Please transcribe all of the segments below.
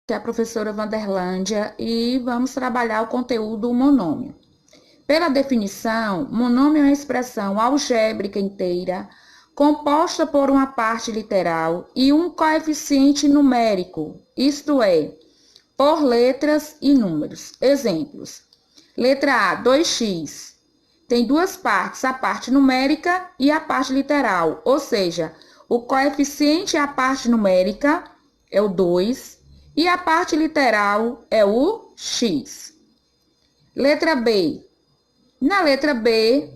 que é a professora Vanderlândia, e vamos trabalhar o conteúdo monômio. Pela definição, monômio é uma expressão algébrica inteira, composta por uma parte literal e um coeficiente numérico, isto é, por letras e números. Exemplos. Letra A, 2x. Tem duas partes, a parte numérica e a parte literal, ou seja, o coeficiente é a parte numérica, é o 2, e a parte literal é o x. Letra B. Na letra B,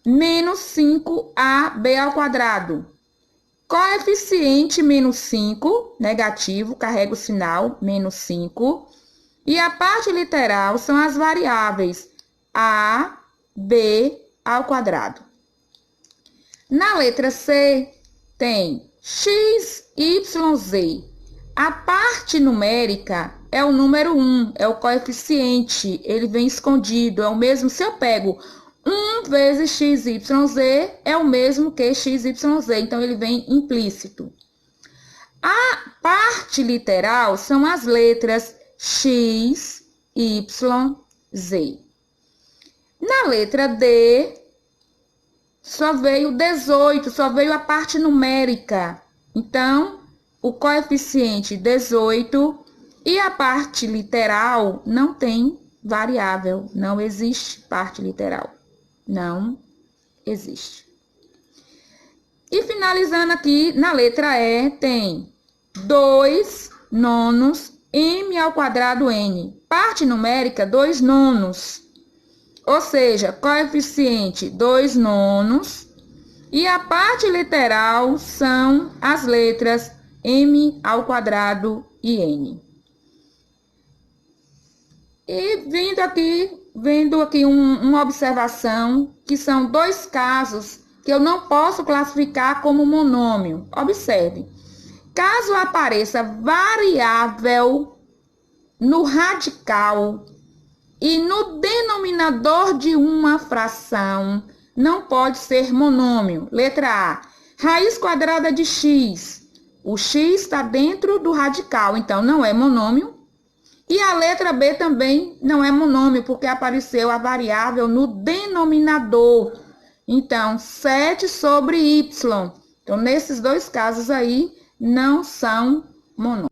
menos 5ab ao quadrado. Coeficiente menos 5, negativo, carrega o sinal, menos 5. E a parte literal são as variáveis a, b ao quadrado. Na letra C, tem x, y, z. A parte numérica é o número 1, é o coeficiente, ele vem escondido, é o mesmo, se eu pego 1 vezes x, y, z, é o mesmo que x, y, z, então ele vem implícito. A parte literal são as letras x, y, z. Na letra D, só veio 18, só veio a parte numérica. Então, o coeficiente 18 e a parte literal não tem variável, não existe parte literal. Não existe. E finalizando aqui, na letra E, tem 2 nonos m ao quadrado n. Parte numérica, 2 nonos. Ou seja, coeficiente 2 nonos. E a parte literal são as letras m ao quadrado e n. E vendo aqui uma observação, que são 2 casos que eu não posso classificar como monômio. Observe. Caso apareça variável no radical e no denominador de uma fração, não pode ser monômio. Letra A, raiz quadrada de x. O x está dentro do radical, então não é monômio. E a letra B também não é monômio, porque apareceu a variável no denominador. Então, 7 sobre y. Então, nesses 2 casos aí, não são monômios.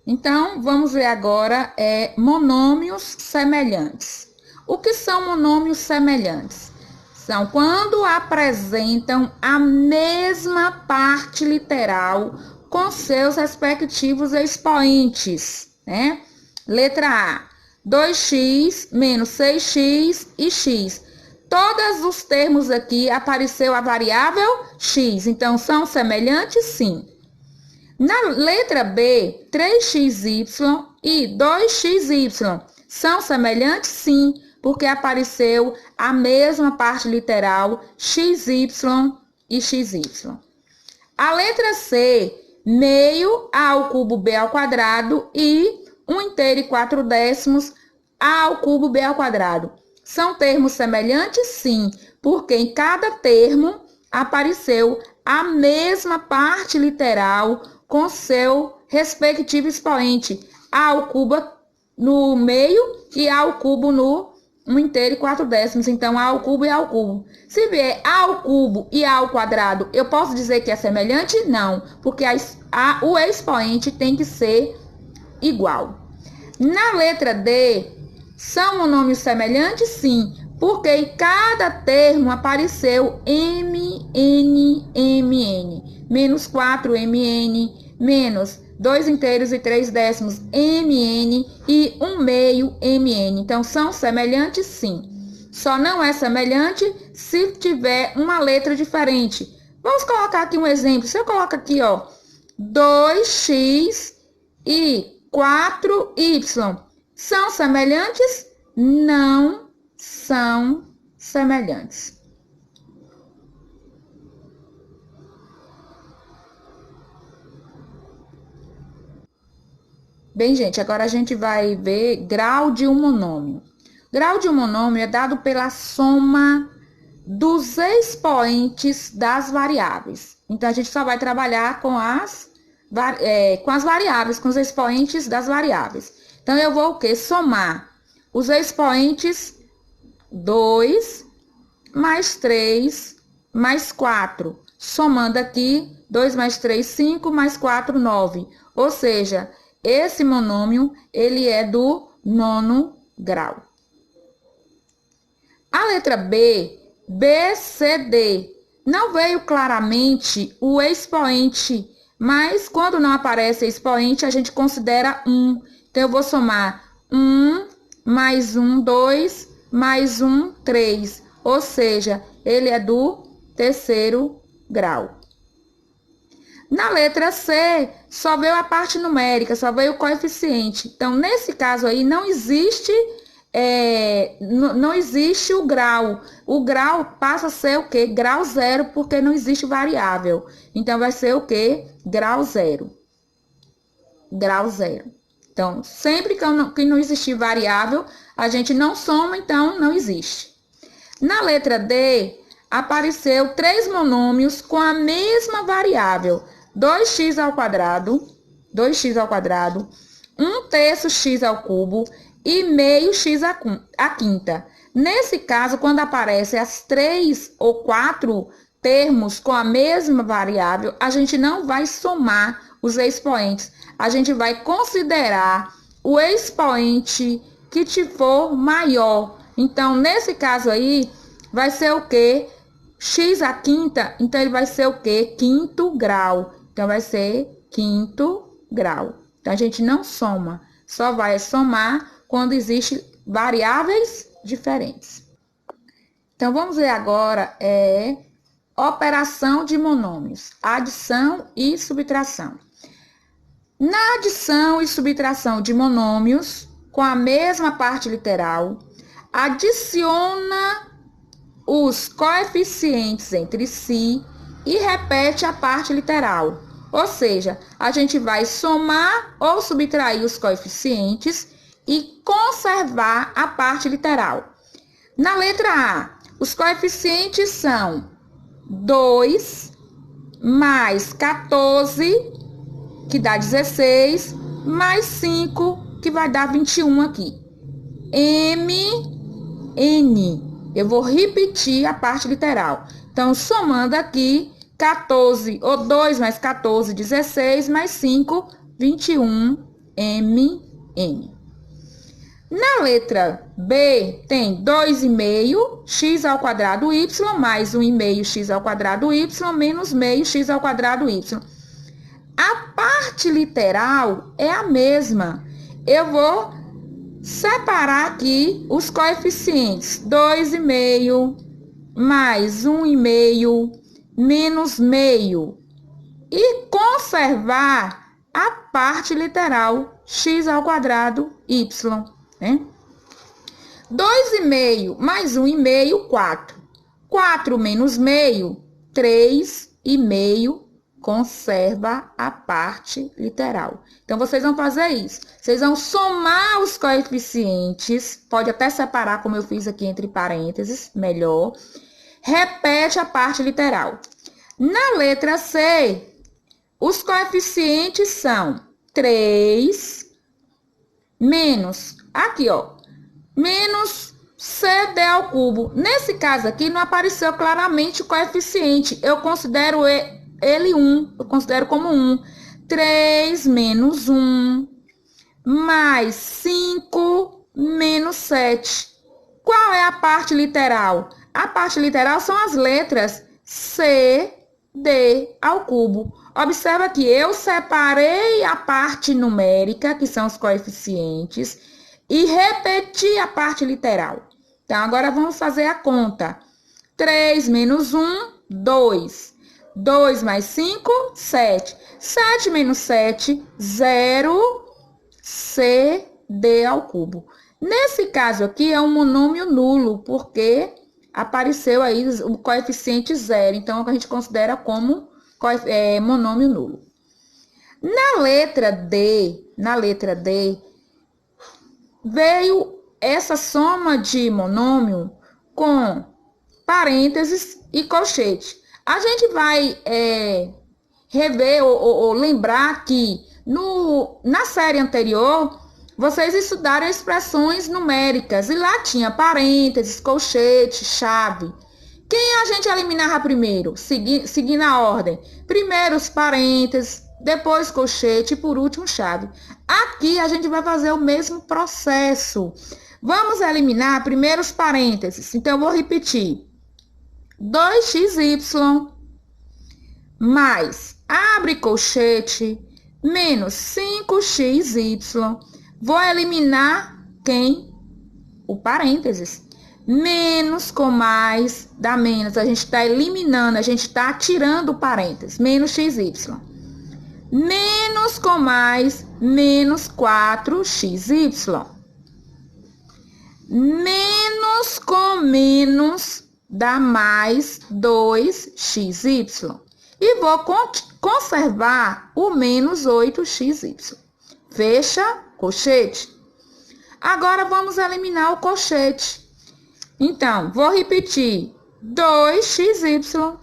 Então, vamos ver agora monômios semelhantes. O que são monômios semelhantes? São quando apresentam a mesma parte literal com seus respectivos expoentes, né? Letra A, 2x menos 6x e x. Todos os termos aqui apareceu a variável x, então são semelhantes, sim. Na letra B, 3xy e 2xy são semelhantes, sim, porque apareceu a mesma parte literal xy e xy. A letra C, meio a ao cubo b ao quadrado e 1 inteiro e 4/10 a ao cubo b ao quadrado. São termos semelhantes? Sim, porque em cada termo apareceu a mesma parte literal com seu respectivo expoente, a ao cubo no meio e a ao cubo no 1 inteiro e 4/10. Então, a ao cubo e a ao cubo. Se vier a ao cubo e a ao quadrado, eu posso dizer que é semelhante? Não, porque o expoente tem que ser igual. Na letra D, são monômios semelhantes? Sim, porque em cada termo apareceu mn, menos 4mn, menos 2 inteiros e 3/10 mn e 1 meio mn. Então, são semelhantes? Sim. Só não é semelhante se tiver uma letra diferente. Vamos colocar aqui um exemplo. Se eu coloco aqui, ó, 2x e 4y, são semelhantes? Não são semelhantes. Bem, gente, agora a gente vai ver grau de um monômio. Grau de um monômio é dado pela soma dos expoentes das variáveis. Então, a gente só vai trabalhar com as variáveis, com os expoentes das variáveis. Então, eu vou o quê? Somar os expoentes 2 mais 3 mais 4. Somando aqui, 2 mais 3, 5, mais 4, 9. Ou seja, esse monômio, ele é do 9º grau. A letra B, B, C, D. Não veio claramente o expoente, mas quando não aparece expoente, a gente considera 1. Então, eu vou somar 1 mais 1, 2, mais 1, 3. Ou seja, ele é do 3º grau. Na letra C, só veio a parte numérica, só veio o coeficiente. Então, nesse caso aí, não existe o grau. O grau passa a ser o quê? Grau 0, porque não existe variável. Então, vai ser o quê? Grau 0. Grau 0. Então, sempre que não existir variável, a gente não soma, então não existe. Na letra D, apareceu 3 monômios com a mesma variável. 2x ao quadrado, 1/3 x ao cubo e meio x à quinta. Nesse caso, quando aparecem as 3 ou 4 termos com a mesma variável, a gente não vai somar os expoentes. A gente vai considerar o expoente que for maior. Então, nesse caso aí, vai ser o quê? X à quinta, então ele vai ser o quê? 5º grau. Então, vai ser 5º grau. Então, a gente não soma, só vai somar quando existem variáveis diferentes. Então, vamos ver agora operação de monômios, adição e subtração. Na adição e subtração de monômios, com a mesma parte literal, adiciona os coeficientes entre si e repete a parte literal. Ou seja, a gente vai somar ou subtrair os coeficientes e conservar a parte literal. Na letra A, os coeficientes são 2 mais 14, que dá 16, mais 5, que vai dar 21 aqui. N. Eu vou repetir a parte literal. Então, somando aqui, 14, ou 2 mais 14, 16, mais 5, 21, N. Na letra B, tem 2,5, x ao quadrado y, mais 1,5 x ao quadrado y, menos meio x ao quadrado y. A parte literal é a mesma. Eu vou separar aqui os coeficientes. 2,5 mais 1,5 menos meio. E conservar a parte literal x ao quadrado y. Né? 2,5 mais 1,5, 4. 4 menos meio, 3,5. Conserva a parte literal. Então, vocês vão fazer isso. Vocês vão somar os coeficientes. Pode até separar, como eu fiz aqui entre parênteses, melhor. Repete a parte literal. Na letra C, os coeficientes são 3 menos, aqui, ó, menos CD ao cubo. Nesse caso aqui, não apareceu claramente o coeficiente. Eu considero ele 1, eu considero como 1. 3 menos 1, mais 5 menos 7. Qual é a parte literal? A parte literal são as letras C, D ao cubo. Observa que eu separei a parte numérica, que são os coeficientes, e repeti a parte literal. Então, agora vamos fazer a conta. 3 menos 1, 2. 2 mais 5, 7. 7 menos 7, 0, CD ao cubo. Nesse caso aqui é um monômio nulo, porque apareceu aí o coeficiente 0. Então, a gente considera como monômio nulo. Na letra D, veio essa soma de monômio com parênteses e colchete. A gente vai rever ou lembrar que na série anterior, vocês estudaram expressões numéricas e lá tinha parênteses, colchete, chave. Quem a gente eliminava primeiro? Seguindo a ordem. Primeiro os parênteses, depois colchete e por último chave. Aqui a gente vai fazer o mesmo processo. Vamos eliminar primeiro os parênteses. Então, eu vou repetir. 2xy mais, abre colchete, menos 5xy. Vou eliminar quem? O parênteses. Menos com mais dá menos. A gente está eliminando, a gente está tirando o parênteses. Menos xy. Menos com mais, menos 4xy. Menos com menos dá mais 2xy. E vou conservar o menos 8xy. Fecha colchete. Agora, vamos eliminar o colchete. Então, vou repetir. 2xy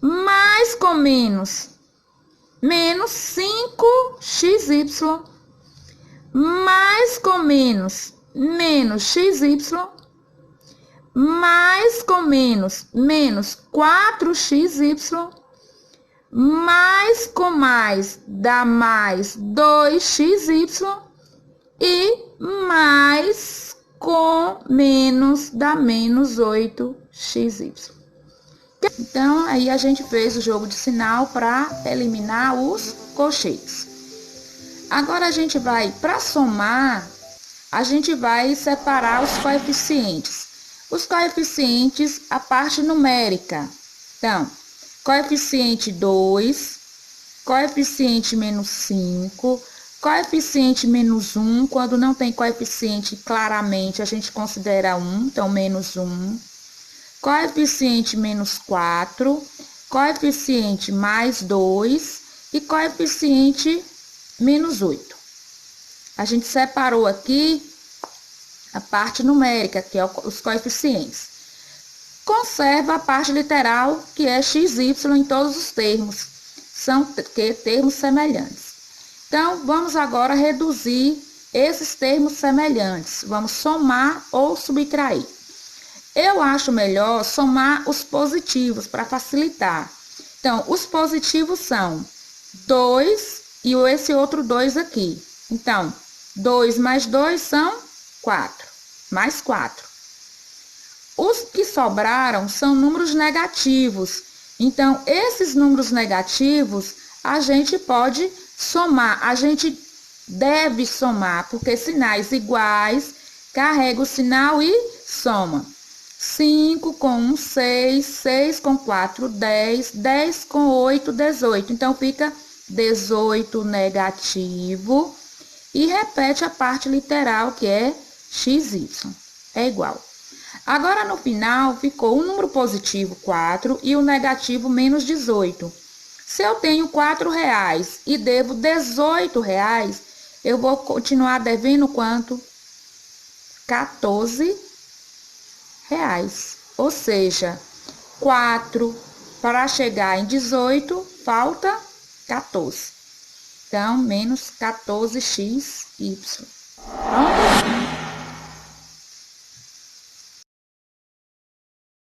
mais com menos 5xy mais com menos xy mais com menos 4xy mais com mais dá mais 2xy e mais com menos dá menos 8xy. Então, aí a gente fez o jogo de sinal para eliminar os colchetes. Agora a gente vai, para somar, a gente vai separar os coeficientes. Os coeficientes, a parte numérica. Então, coeficiente 2, coeficiente menos 5, coeficiente menos 1, quando não tem coeficiente claramente, a gente considera 1, então menos 1. Coeficiente menos 4, coeficiente mais 2 e coeficiente menos 8. A gente separou aqui a parte numérica, que é os coeficientes. Conserva a parte literal, que é xy em todos os termos. São termos semelhantes. Então, vamos agora reduzir esses termos semelhantes. Vamos somar ou subtrair. Eu acho melhor somar os positivos para facilitar. Então, os positivos são 2 e esse outro 2 aqui. Então, 2 mais 2 são 4, mais 4. Os que sobraram são números negativos. Então, esses números negativos, a gente pode somar. A gente deve somar, porque sinais iguais carrega o sinal e soma. 5 com 1, 6, 6 com 4, 10, 10 com 8, 18. Então, fica 18 negativo e repete a parte literal, que é xy. É igual. Agora, no final, ficou um número positivo, 4, e o negativo, menos 18. Se eu tenho R$4 e devo R$18, eu vou continuar devendo quanto? R$14. Ou seja, 4 para chegar em 18, falta 14. Então, menos 14xy. Pronto?